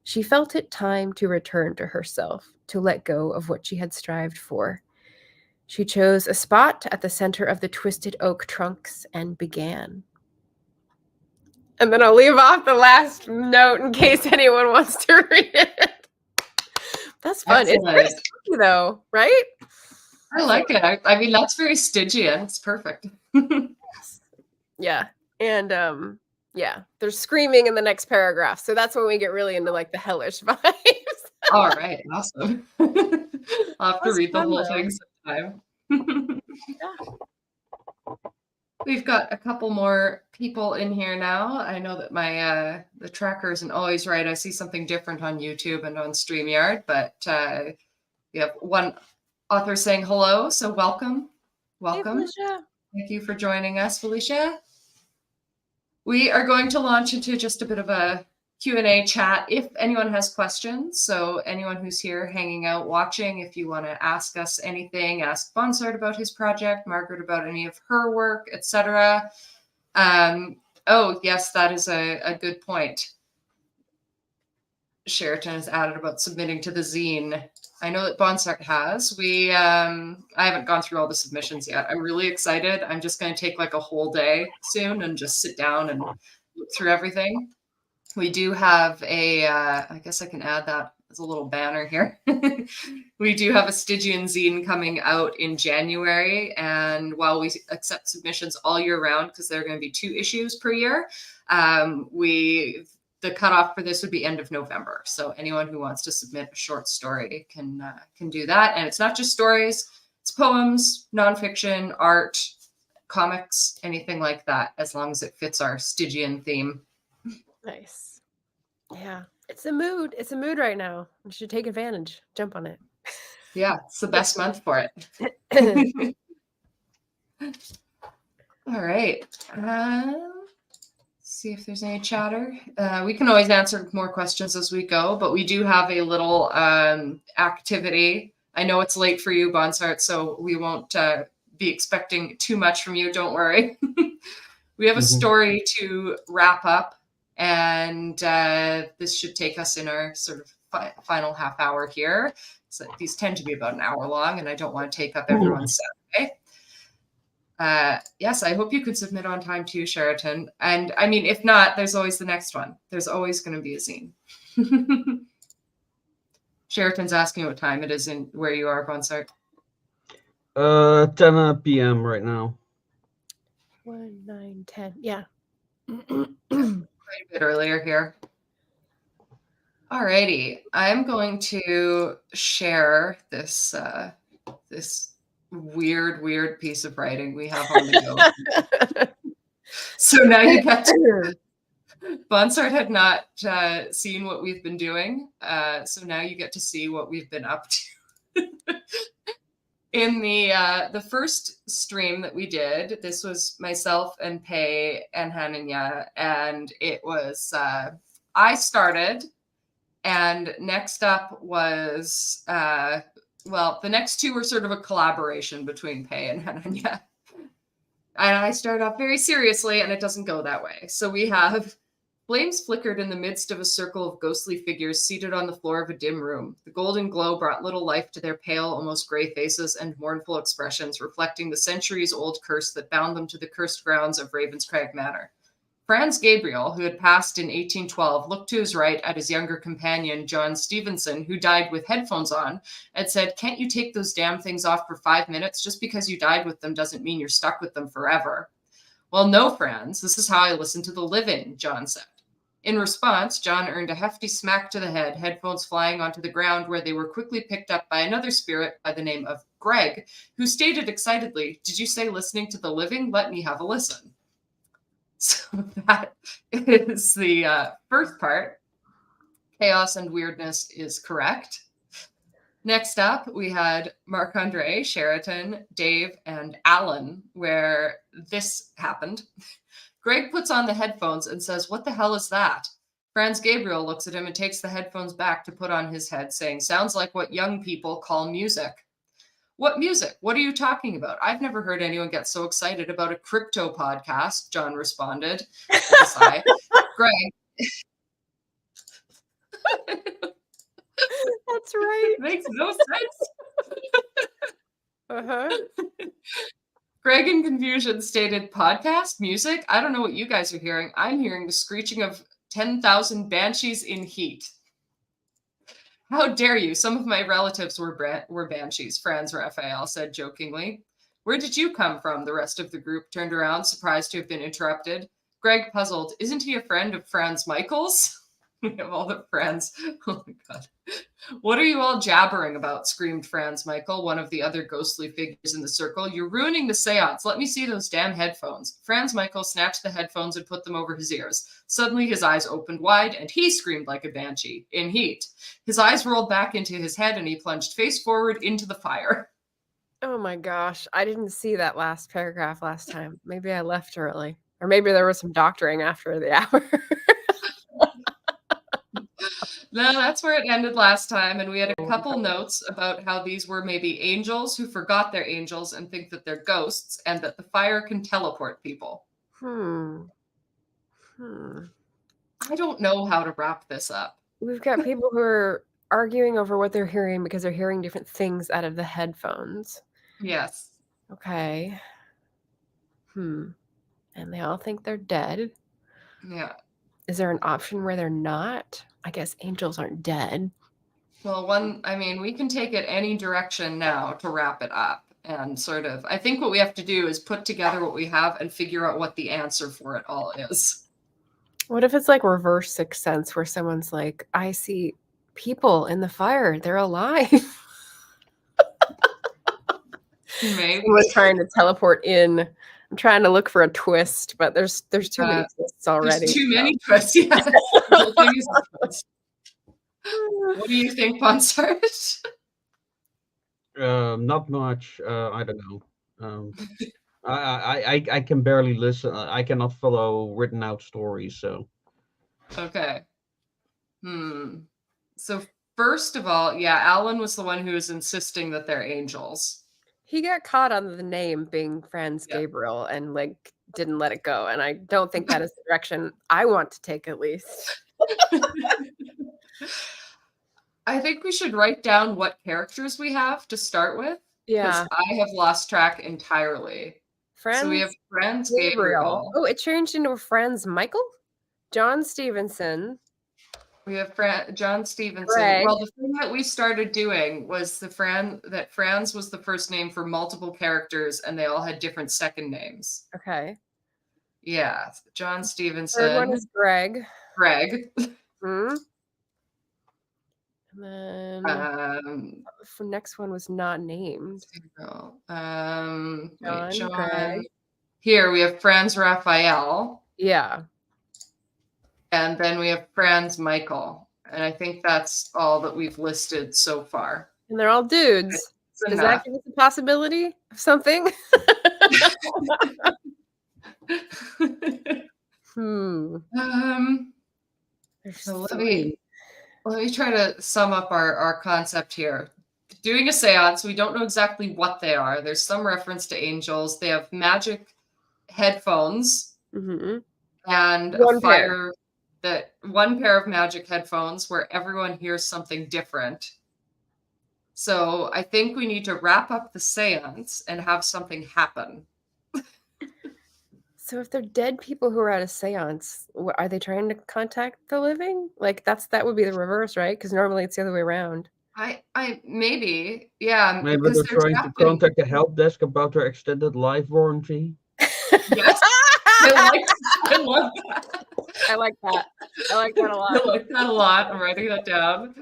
Speaker 2: She felt it time to return to herself, to let go of what she had strived for. She chose a spot at the center of the twisted oak trunks and began. And then I'll leave off the last note in case anyone wants to read it. That's fun.
Speaker 1: Excellent.
Speaker 2: It's pretty spooky though, right?
Speaker 1: I like it. I mean, that's very Stygian. It's perfect.
Speaker 2: Yeah. And yeah, there's screaming in the next paragraph. So that's when we get really into like the hellish vibes.
Speaker 1: All right. Awesome. I'll have to read the whole thing sometime.
Speaker 2: Yeah.
Speaker 1: We've got a couple more people in here now. I know that my the tracker isn't always right. I see something different on YouTube and on StreamYard, but we have one author saying hello, so welcome.
Speaker 2: Hey, Felicia.
Speaker 1: Thank you for joining us, Felicia. We are going to launch into just a bit of a Q&A chat if anyone has questions. So anyone who's here hanging out, watching, if you want to ask us anything, ask Bonsard about his project, Margaret about any of her work, etc. Oh, yes, that is a good point. Sheraton has added about submitting to the zine. I know that Bonsard has. I haven't gone through all the submissions yet. I'm really excited. I'm just going to take like a whole day soon and just sit down and look through everything. We do have I guess I can add that as a little banner here. We do have a Stygian zine coming out in January. And while we accept submissions all year round, because there are going to be 2 issues per year, the cutoff for this would be end of November. So anyone who wants to submit a short story can do that. And it's not just stories, it's poems, nonfiction, art, comics, anything like that, as long as it fits our Stygian theme.
Speaker 2: Nice. Yeah. It's a mood. It's a mood right now. You should take advantage. Jump on it.
Speaker 1: Yeah, it's the best month for it. All right. See if there's any chatter. We can always answer more questions as we go, but we do have a little activity. I know it's late for you, Bonsart, so we won't be expecting too much from you. Don't worry. We have a story to wrap up, and this should take us in our sort of final half hour here. So these tend to be about an hour long, and I don't want to take up everyone's Saturday. Yes, I hope you could submit on time too, Sheraton. And I mean, if not, there's always the next one. There's always going to be a zine. Sheraton's asking what time it is in where you are, Bonsart.
Speaker 3: 10 p.m. right now.
Speaker 2: 1, 9, 10. Yeah.
Speaker 1: Quite a bit earlier here. Alrighty, I'm going to share this this weird piece of writing we have on the go. So now you get to. Bonsart had not seen what we've been doing, so now you get to see what we've been up to. In the first stream that we did, this was myself and Pei and Hananya, and it was I started, and next up was well, the next 2 were sort of a collaboration between Pei and Hananya. And I start off very seriously, and it doesn't go that way. So we have flames flickered in the midst of a circle of ghostly figures seated on the floor of a dim room. The golden glow brought little life to their pale, almost gray faces and mournful expressions, reflecting the centuries-old curse that bound them to the cursed grounds of Ravenscrag Manor. Franz Gabriel, who had passed in 1812, looked to his right at his younger companion, John Stevenson, who died with headphones on, and said, "Can't you take those damn things off for 5 minutes? Just because you died with them doesn't mean you're stuck with them forever." "Well, no, Franz, this is how I listen to the living," John said. In response, John earned a hefty smack to the head, headphones flying onto the ground, where they were quickly picked up by another spirit by the name of Greg, who stated excitedly, "Did you say listening to the living? Let me have a listen." So that is the first part. Chaos and weirdness is correct. Next up, we had Marc-Andre, Sheraton, Dave, and Alan, where this happened. Greg puts on the headphones and says, "What the hell is that?" Franz Gabriel looks at him and takes the headphones back to put on his head, saying, "Sounds like what young people call music." "What music? What are you talking about? I've never heard anyone get so excited about a crypto podcast," John responded with a sigh. Greg.
Speaker 2: That's right.
Speaker 1: Makes no sense.
Speaker 2: Uh-huh.
Speaker 1: Greg, in confusion, stated, "Podcast? Music? I don't know what you guys are hearing. I'm hearing the screeching of 10,000 banshees in heat." "How dare you? Some of my relatives were banshees," Franz Raphael said jokingly. "Where did you come from?" The rest of the group turned around, surprised to have been interrupted. Greg puzzled. "Isn't he a friend of Franz Michael's?" We have all the friends. Oh my God. "What are you all jabbering about?" screamed Franz Michael, one of the other ghostly figures in the circle. "You're ruining the seance. Let me see those damn headphones." Franz Michael snatched the headphones and put them over his ears. Suddenly his eyes opened wide and he screamed like a banshee, in heat. His eyes rolled back into his head and he plunged face forward into the fire.
Speaker 2: Oh my gosh. I didn't see that last paragraph last time. Maybe I left early. Or maybe there was some doctoring after the hour.
Speaker 1: No, that's where it ended last time. And we had a couple notes about how these were maybe angels who forgot they're angels and think that they're ghosts, and that the fire can teleport people.
Speaker 2: I
Speaker 1: don't know how to wrap this up.
Speaker 2: We've got people who are arguing over what they're hearing because they're hearing different things out of the headphones.
Speaker 1: Yes.
Speaker 2: Okay. And they all think they're dead.
Speaker 1: Yeah.
Speaker 2: is there an option where they're not? I guess angels aren't dead.
Speaker 1: Well, we can take it any direction now to wrap it up. And sort of, I think what we have to do is put together what we have and figure out what the answer for it all is.
Speaker 2: What if it's like reverse Sixth Sense where someone's like, I see people in the fire. They're alive.
Speaker 1: Maybe.
Speaker 2: Someone's trying to teleport in. I'm trying to look for a twist, but there's too many twists already.
Speaker 1: There's too many twists, yeah. The whole thing is a twist. What do you think, Ponsard?
Speaker 3: Not much. I don't know. I can barely listen. I cannot follow written out stories. So.
Speaker 1: Okay. So first of all, yeah, Alan was the one who was insisting that they're angels.
Speaker 2: He got caught on the name being Franz Gabriel and like didn't let it go. And I don't think that is the direction I want to take, at least.
Speaker 1: I think we should write down what characters we have to start with.
Speaker 2: Yeah.
Speaker 1: Because I have lost track entirely. So we have Franz Gabriel.
Speaker 2: Oh, it changed into a Franz Michael? John Stevenson.
Speaker 1: We have John Stevenson.
Speaker 2: Greg.
Speaker 1: Well, the thing that we started doing was that Franz was the first name for multiple characters, and they all had different second names.
Speaker 2: Okay.
Speaker 1: Yeah, John Stevenson.
Speaker 2: Third one is Greg.
Speaker 1: Greg.
Speaker 2: And then the next one was not named.
Speaker 1: John.
Speaker 2: Greg.
Speaker 1: Here we have Franz Raphael.
Speaker 2: Yeah.
Speaker 1: And then we have Franz Michael. And I think that's all that we've listed so far.
Speaker 2: And they're all dudes. Does that give us a possibility of something?
Speaker 1: So let me try to sum up our concept here. Doing a seance, we don't know exactly what they are. There's some reference to angels. They have magic headphones and one pair of magic headphones where everyone hears something different. So I think we need to wrap up the seance and have something happen.
Speaker 2: So if they're dead people who are at a seance, are they trying to contact the living? Like that would be the reverse, right? Because normally it's the other way around.
Speaker 1: Maybe, yeah.
Speaker 3: Maybe they're trying to contact the help desk about their extended life warranty.
Speaker 1: Yes, I love that.
Speaker 2: I like that. I like that a lot.
Speaker 1: I like that a lot. I'm writing that down.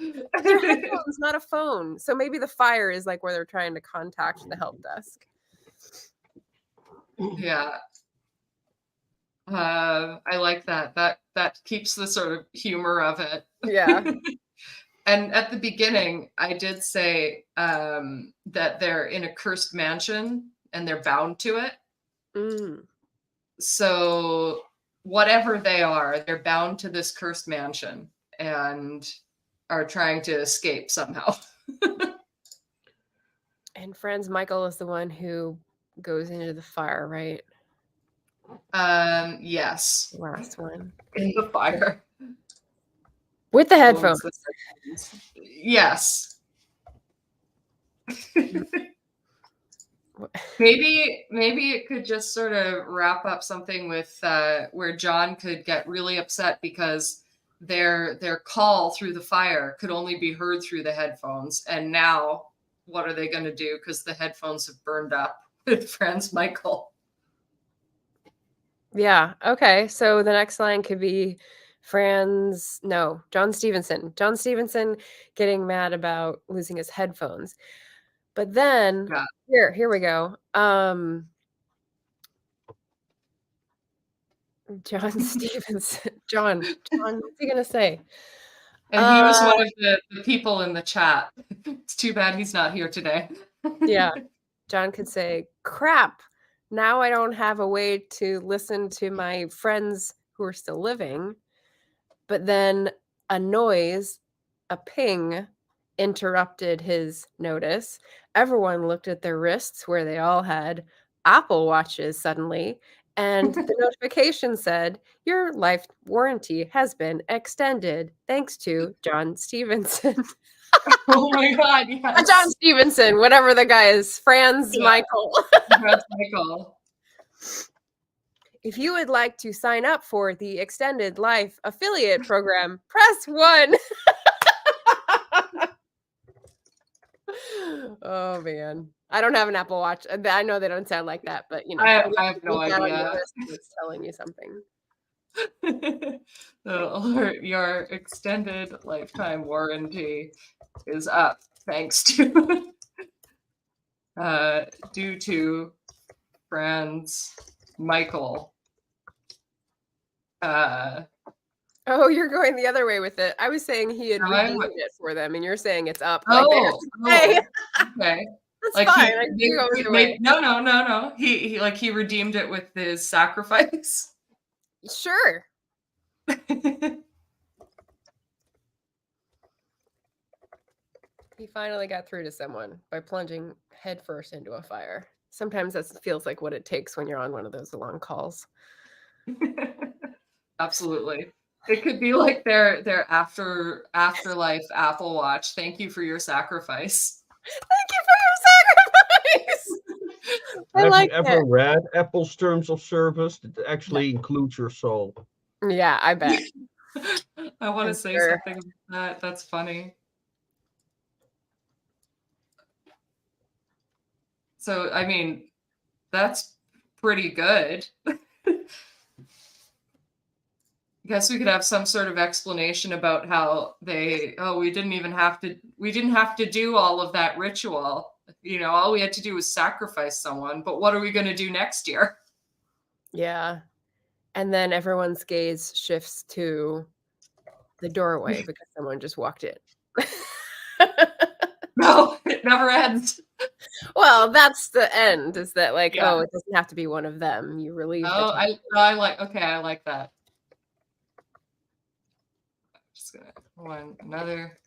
Speaker 2: Their headphones, not a phone. So maybe the fire is like where they're trying to contact the help desk.
Speaker 1: Yeah. I like that. That keeps the sort of humor of it.
Speaker 2: Yeah.
Speaker 1: And at the beginning, I did say that they're in a cursed mansion and they're bound to it. So whatever they are, they're bound to this cursed mansion and are trying to escape somehow.
Speaker 2: And Franz Michael is the one who goes into the fire, right?
Speaker 1: Yes.
Speaker 2: Last one.
Speaker 1: In the fire.
Speaker 2: With the headphones.
Speaker 1: Yes. Maybe it could just sort of wrap up something with where John could get really upset because their call through the fire could only be heard through the headphones. And now what are they going to do? Because the headphones have burned up with Franz Michael.
Speaker 2: Yeah. Okay. So the next line could be John Stevenson. John Stevenson getting mad about losing his headphones. But then here we go. John Stevenson. John, what's he gonna say?
Speaker 1: And he was one of the people in the chat. It's too bad he's not here today.
Speaker 2: Yeah. John could say, crap. Now I don't have a way to listen to my friends who are still living. But then a noise, a ping, interrupted his notice. Everyone looked at their wrists where they all had Apple Watches suddenly. And the notification said, your life warranty has been extended thanks to John Stevenson.
Speaker 1: Oh my God, yes.
Speaker 2: John Stevenson, whatever the guy is, Franz Michael.
Speaker 1: Franz Michael.
Speaker 2: If you would like to sign up for the Extended Life Affiliate Program, press 1. Oh, man. I don't have an Apple Watch. I know they don't sound like that, but,
Speaker 1: I have no idea.
Speaker 2: It's telling you something.
Speaker 1: Your extended lifetime warranty is up thanks to due to Franz Michael.
Speaker 2: Oh, you're going the other way with it. I was saying he had redeemed it for them, and you're saying it's up.
Speaker 1: Okay.
Speaker 2: That's fine.
Speaker 1: No. He redeemed it with his sacrifice.
Speaker 2: Sure. He finally got through to someone by plunging headfirst into a fire. Sometimes that feels like what it takes when you're on one of those long calls.
Speaker 1: Absolutely. It could be like their afterlife Apple Watch. Thank you for your sacrifice.
Speaker 2: Thank you for your sacrifice.
Speaker 3: Have you ever read Apple's terms of service? It actually includes your soul.
Speaker 2: Yeah, I bet.
Speaker 1: I want to say something like that. That's funny. So, I mean, that's pretty good. I guess we could have some sort of explanation about how we didn't have to do all of that ritual. All we had to do was sacrifice someone, but what are we going to do next year?
Speaker 2: Yeah. And then everyone's gaze shifts to the doorway because someone just walked in.
Speaker 1: No, it never ends.
Speaker 2: Well, that's the end, is that it doesn't have to be one of them. You relieve
Speaker 1: I like that. Just gonna another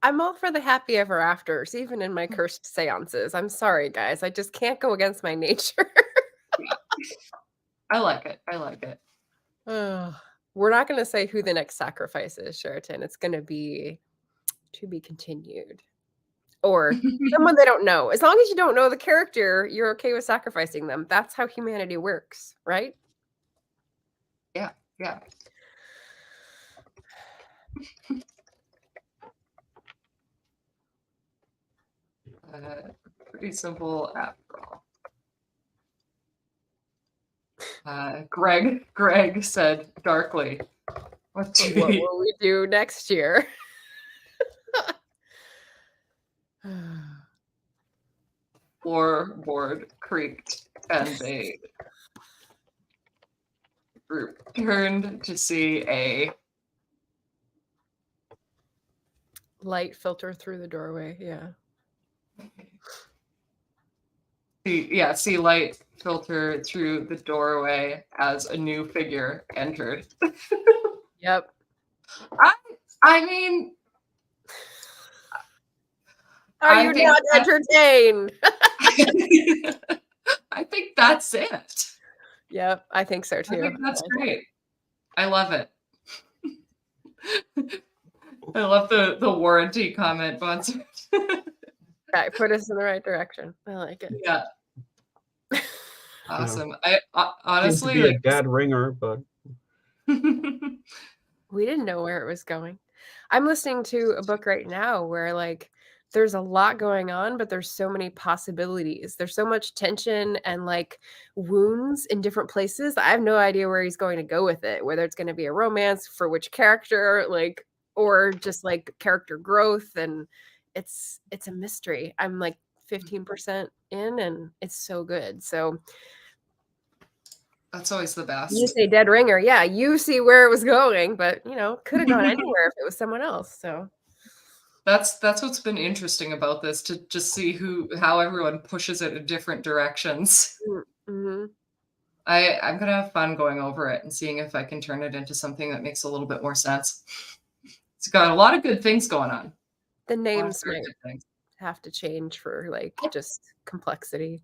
Speaker 2: I'm all for the happy ever afters, even in my cursed seances. I'm sorry, guys. I just can't go against my nature.
Speaker 1: I like it.
Speaker 2: We're not going to say who the next sacrifice is, Sheraton. It's going to be to be continued. Or someone they don't know. As long as you don't know the character, you're okay with sacrificing them. That's how humanity works, right?
Speaker 1: Yeah. Pretty simple after all. Greg said darkly,
Speaker 2: what will we do next year?
Speaker 1: Floorboard creaked and a group turned to see a
Speaker 2: light filter through the doorway.
Speaker 1: See light filter through the doorway as a new figure entered.
Speaker 2: Yep.
Speaker 1: I mean,
Speaker 2: are you not entertained?
Speaker 1: I think that's it.
Speaker 2: Yep, I think so too.
Speaker 1: I think that's great. I love it. I love the warranty comment, Bonser.
Speaker 2: Okay, put us in the right direction. I like it.
Speaker 1: Yeah. Awesome. I honestly
Speaker 3: seems to be a dead ringer, but
Speaker 2: we didn't know where it was going. I'm listening to a book right now where there's a lot going on, but there's so many possibilities. There's so much tension and wounds in different places. I have no idea where he's going to go with it, whether it's going to be a romance for which character, or just character growth. And it's a mystery. I'm 15% in, and it's so good. So
Speaker 1: that's always the best.
Speaker 2: You say dead ringer. Yeah, you see where it was going, but could have gone anywhere if it was someone else. So
Speaker 1: that's what's been interesting about this, to just see how everyone pushes it in different directions.
Speaker 2: Mm-hmm.
Speaker 1: I'm gonna have fun going over it and seeing if I can turn it into something that makes a little bit more sense. It's got a lot of good things going on.
Speaker 2: The names might have to change for just complexity.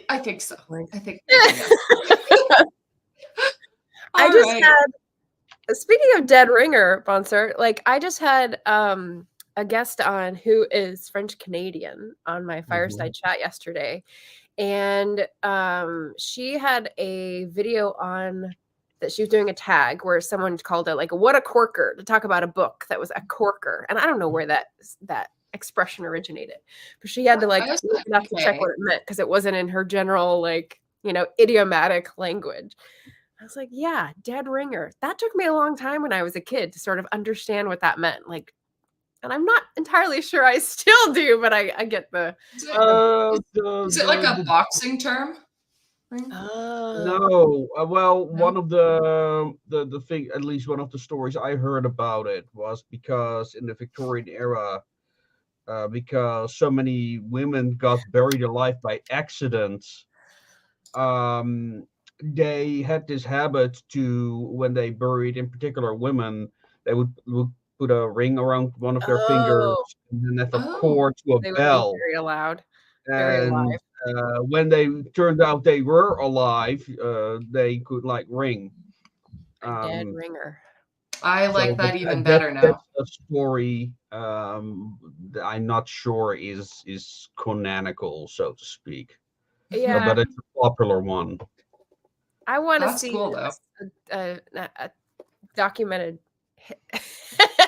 Speaker 1: I think so. I think.
Speaker 2: I just had. Speaking of dead ringer, Bonser, I just had a guest on who is French Canadian on my fireside chat yesterday, And she had a video on that she was doing a tag where someone called it like what a corker, to talk about a book that was a corker. And I don't know where that expression originated, but she had to like look it up to check what it meant because it wasn't in her general like, you know, idiomatic language. I was like, yeah, dead ringer. That took me a long time when I was a kid to sort of understand what that meant. Like, and I'm not entirely sure I still do, but I get the.
Speaker 1: Is it like a boxing term?
Speaker 3: No, well, one of the thing, at least one of the stories I heard about it was because in the Victorian era, because so many women got buried alive by accident, they had this habit to, when they buried in particular women, they would put a ring around one of their fingers and then have a cord to a
Speaker 2: they
Speaker 3: bell.
Speaker 2: Would be very loud,
Speaker 3: very alive. When they turned out they were alive, they could like ring.
Speaker 2: A dead ringer.
Speaker 1: I like that even better now.
Speaker 3: That's a story that I'm not sure is canonical, so to speak.
Speaker 2: Yeah,
Speaker 3: but it's a popular one.
Speaker 2: I want to see
Speaker 1: cool, though.
Speaker 2: A documented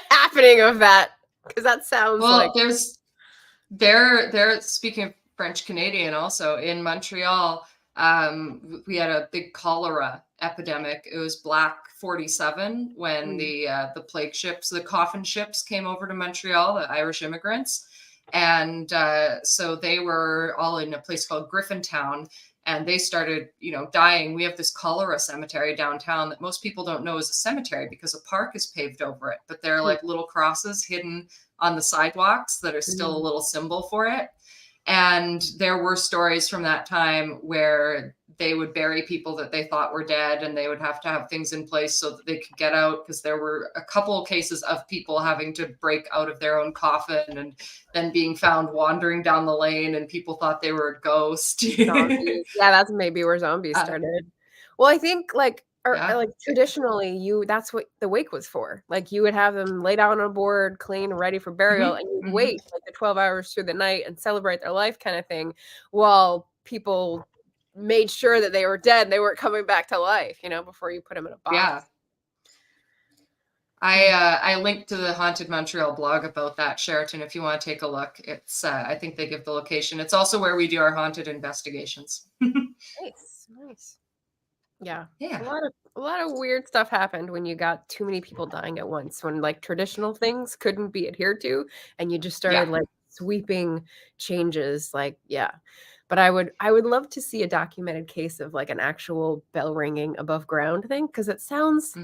Speaker 2: happening of that, because that sounds like
Speaker 1: they're speaking of French Canadian also in Montreal. We had a big cholera epidemic. It was Black 47 when the plague ships, the coffin ships came over to Montreal, the Irish immigrants. And so they were all in a place called Griffintown, and they started, dying. We have this cholera cemetery downtown that most people don't know is a cemetery because a park is paved over it, but there are like little crosses hidden on the sidewalks that are still a little symbol for it. And there were stories from that time where they would bury people that they thought were dead, and they would have to have things in place so that they could get out, because there were a couple of cases of people having to break out of their own coffin and then being found wandering down the lane, and people thought they were a ghost.
Speaker 2: Zombies. Yeah, that's maybe where zombies started. Well, I think like traditionally that's what the wake was for. Like you would have them lay down on a board, clean, ready for burial, and you'd wait like the 12 hours through the night and celebrate their life kind of thing, while people made sure that they were dead, they weren't coming back to life, before you put them in a box.
Speaker 1: Yeah. I linked to the Haunted Montreal blog about that, Sheraton, if you want to take a look. It's I think they give the location. It's also where we do our haunted investigations.
Speaker 2: Nice. Yeah. A lot of weird stuff happened when you got too many people dying at once, when like traditional things couldn't be adhered to, and you just started like sweeping changes. But I would love to see a documented case of like an actual bell ringing above ground thing, because it sounds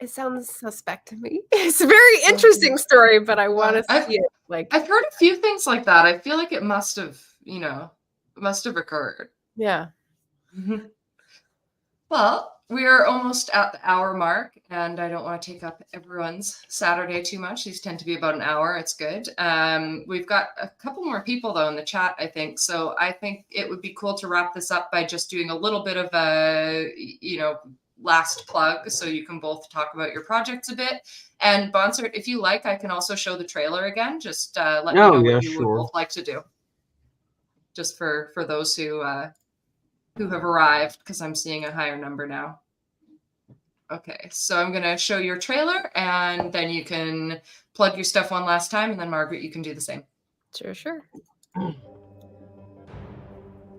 Speaker 2: it sounds suspect to me. It's a very interesting story, but I want to see it. Like
Speaker 1: I've heard a few things like that. I feel like it must have occurred.
Speaker 2: Yeah.
Speaker 1: Well, we are almost at the hour mark, and I don't want to take up everyone's Saturday too much. These tend to be about an hour. It's good. We've got a couple more people, though, in the chat, I think. So I think it would be cool to wrap this up by just doing a little bit of a, last plug, so you can both talk about your projects a bit. And Bonsert, if you like, I can also show the trailer again. Just let me know what you would both like to do. Just for those who have arrived, because I'm seeing a higher number now. Okay, so I'm going to show your trailer, and then you can plug your stuff one last time, and then Margaret, you can do the same.
Speaker 2: Sure.
Speaker 1: Are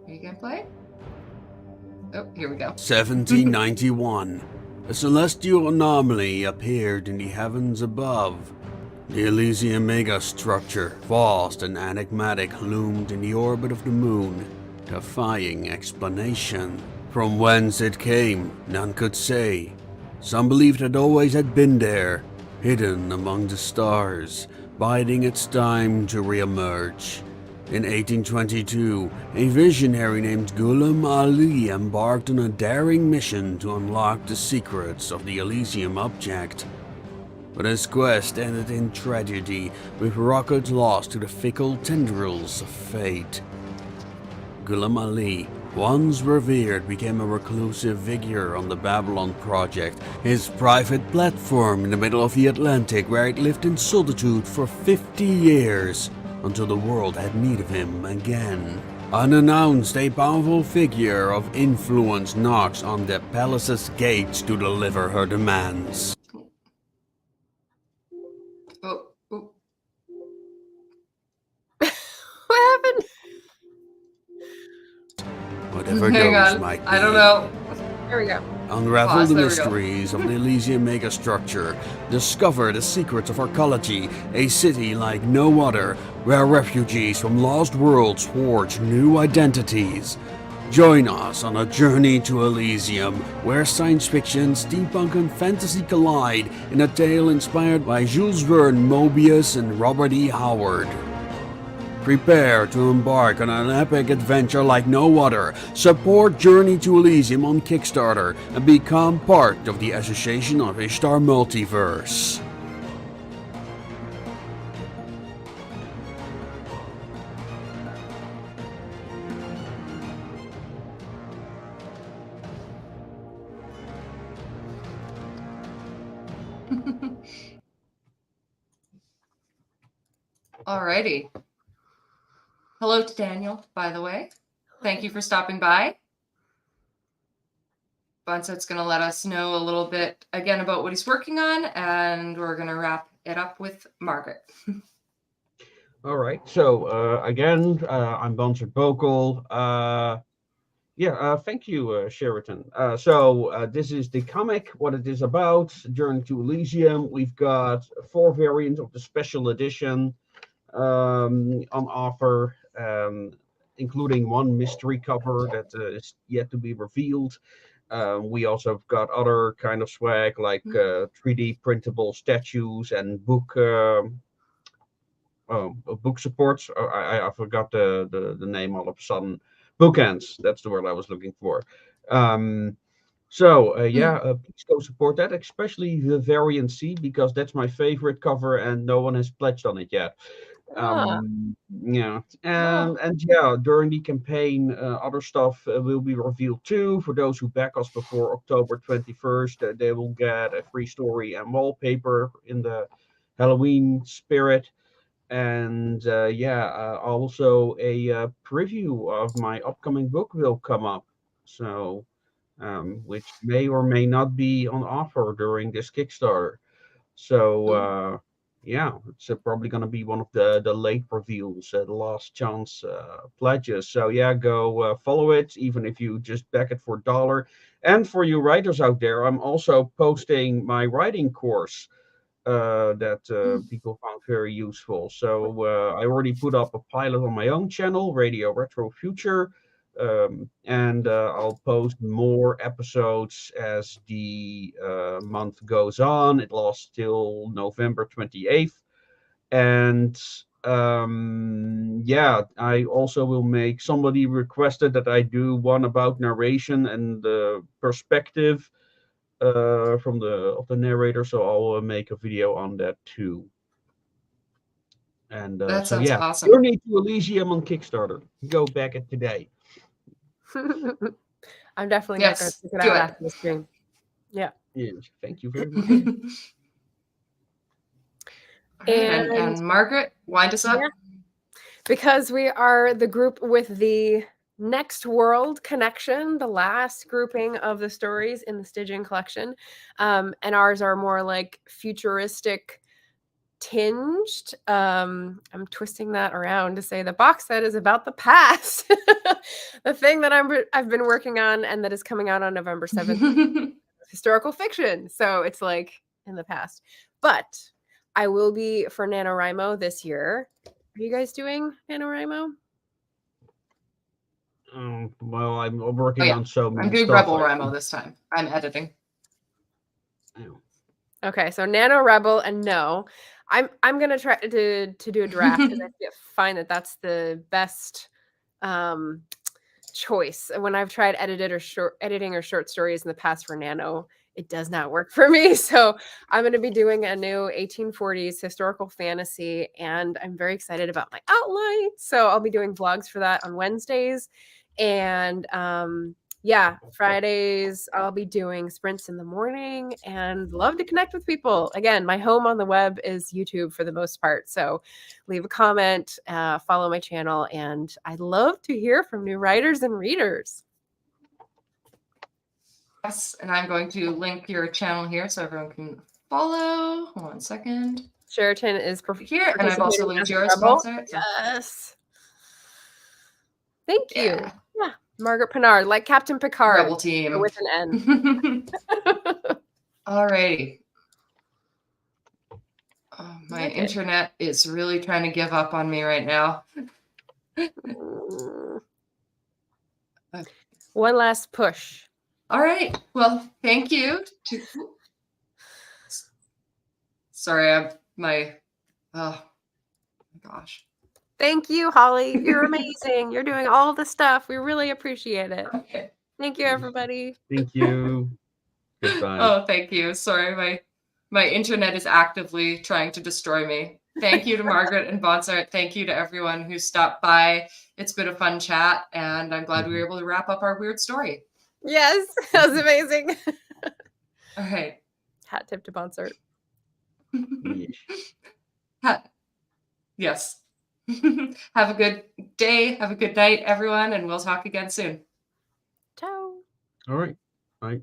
Speaker 1: you going to play? Oh, here we go.
Speaker 4: 1791. A celestial anomaly appeared in the heavens above. The Elysium megastructure, vast and enigmatic, loomed in the orbit of the moon, defying explanation. From whence it came, none could say. Some believed it always had been there, hidden among the stars, biding its time to re-emerge. In 1822, a visionary named Ghulam Ali embarked on a daring mission to unlock the secrets of the Elysium object. But his quest ended in tragedy, with rockets lost to the fickle tendrils of fate. Ghulam Ali, once revered, became a reclusive figure on the Babylon Project, his private platform in the middle of the Atlantic, where it lived in solitude for 50 years, until the world had need of him again. Unannounced, a powerful figure of influence knocks on the palace's gates to deliver her demands.
Speaker 1: Oh, oh.
Speaker 2: What happened?
Speaker 4: Whatever
Speaker 1: Hang
Speaker 4: those
Speaker 1: on.
Speaker 4: might be.
Speaker 1: I don't know.
Speaker 2: There we go.
Speaker 4: Unravel
Speaker 1: Pause,
Speaker 4: the
Speaker 1: there we go.
Speaker 4: mysteries of the Elysium megastructure. Discover the secrets of arcology, a city like no other, where refugees from lost worlds forge new identities. Join us on a journey to Elysium, where science fiction, steampunk, and fantasy collide in a tale inspired by Jules Verne, Mobius, and Robert E. Howard. Prepare to embark on an epic adventure like no other. Support Journey to Elysium on Kickstarter and become part of the Association of Ishtar Multiverse.
Speaker 1: Alrighty. Hello to Daniel, by the way. Thank you for stopping by. Bonset's going to let us know a little bit again about what he's working on, and we're going to wrap it up with Margaret.
Speaker 3: All right. So again, I'm Bonser Bokel. Thank you, Sheraton. This is the comic, what it is about, Journey to Elysium. We've got 4 variants of the special edition on offer, including 1 mystery cover that is yet to be revealed. We also have got other kind of swag like 3D printable statues and book supports. I forgot the name all of a sudden. Bookends. That's the word I was looking for. Please go support that, especially the variant C, because that's my favorite cover and no one has pledged on it yet. During the campaign, other stuff will be revealed too. For those who back us before October 21st, they will get a free story and wallpaper in the Halloween spirit. And also a preview of my upcoming book will come up. So, which may or may not be on offer during this Kickstarter. So, it's probably going to be one of the late reveals, the last chance pledges. So yeah, go follow it, even if you just back it for $1. And for you writers out there, I'm also posting my writing course that people found very useful. So I already put up a pilot on my own channel, Radio Retro Future. And I'll post more episodes as the month goes on. It lasts till November 28th. And I also will make, somebody requested that I do one about narration and the perspective from the narrator, so I'll make a video on that too. And
Speaker 1: that sounds awesome.
Speaker 3: Journey to Elysium on Kickstarter. Go back it today.
Speaker 2: I'm definitely not going to pick it out after the stream. Yeah.
Speaker 3: Yes, thank you very much.
Speaker 1: And Margaret, wind us up.
Speaker 2: Yeah. Because we are the group with the Next World connection, the last grouping of the stories in the Stygian collection. And ours are more like futuristic tinged. I'm twisting that around to say the box set is about the past. The thing that I've been working on and that is coming out on November 7th, historical fiction. So it's like in the past. But I will be for NaNoWriMo this year. Are you guys doing NaNoWriMo?
Speaker 3: Well, I'm working on so many.
Speaker 1: I'm doing Rebel Rimo this time. I'm editing.
Speaker 2: Okay, so Nano, Rebel, and No. I'm gonna try to do a draft because I find that that's the best choice. When I've tried editing or short stories in the past for Nano, it does not work for me. So I'm going to be doing a new 1840s historical fantasy, and I'm very excited about my outline. So I'll be doing vlogs for that on Wednesdays. And yeah, Fridays I'll be doing sprints in the morning and love to connect with people. Again, my home on the web is YouTube for the most part. So leave a comment, follow my channel, and I love to hear from new writers and readers.
Speaker 1: Yes, and I'm going to link your channel here so everyone can follow. 1 second.
Speaker 2: Sheraton is
Speaker 1: Here, and I've also
Speaker 2: participating
Speaker 1: linked
Speaker 2: as a
Speaker 1: yours,
Speaker 2: rebel.
Speaker 1: sponsor.
Speaker 2: Yes. Thank you.
Speaker 1: Yeah.
Speaker 2: Yeah. Margaret Pinard, like Captain Picard.
Speaker 1: Rebel team.
Speaker 2: With an N.
Speaker 1: Alrighty. Oh, my
Speaker 2: Okay.
Speaker 1: internet is really trying to give up on me right now.
Speaker 2: One last push.
Speaker 1: All right. Well, thank you. Sorry, my oh my gosh.
Speaker 2: Thank you, Holly. You're amazing. You're doing all the stuff. We really appreciate it.
Speaker 1: Okay.
Speaker 2: Thank you, everybody.
Speaker 3: Thank you. Goodbye.
Speaker 1: Oh, thank you. Sorry, my internet is actively trying to destroy me. Thank you to Margaret and Bonsart. Thank you to everyone who stopped by. It's been a fun chat, and I'm glad we were able to wrap up our weird story.
Speaker 2: Yes, that was amazing.
Speaker 1: All right.
Speaker 2: Hat tip to Bonsart.
Speaker 1: Yes. Have a good day. Have a good night, everyone, and we'll talk again soon.
Speaker 2: Ciao.
Speaker 3: All right. Bye.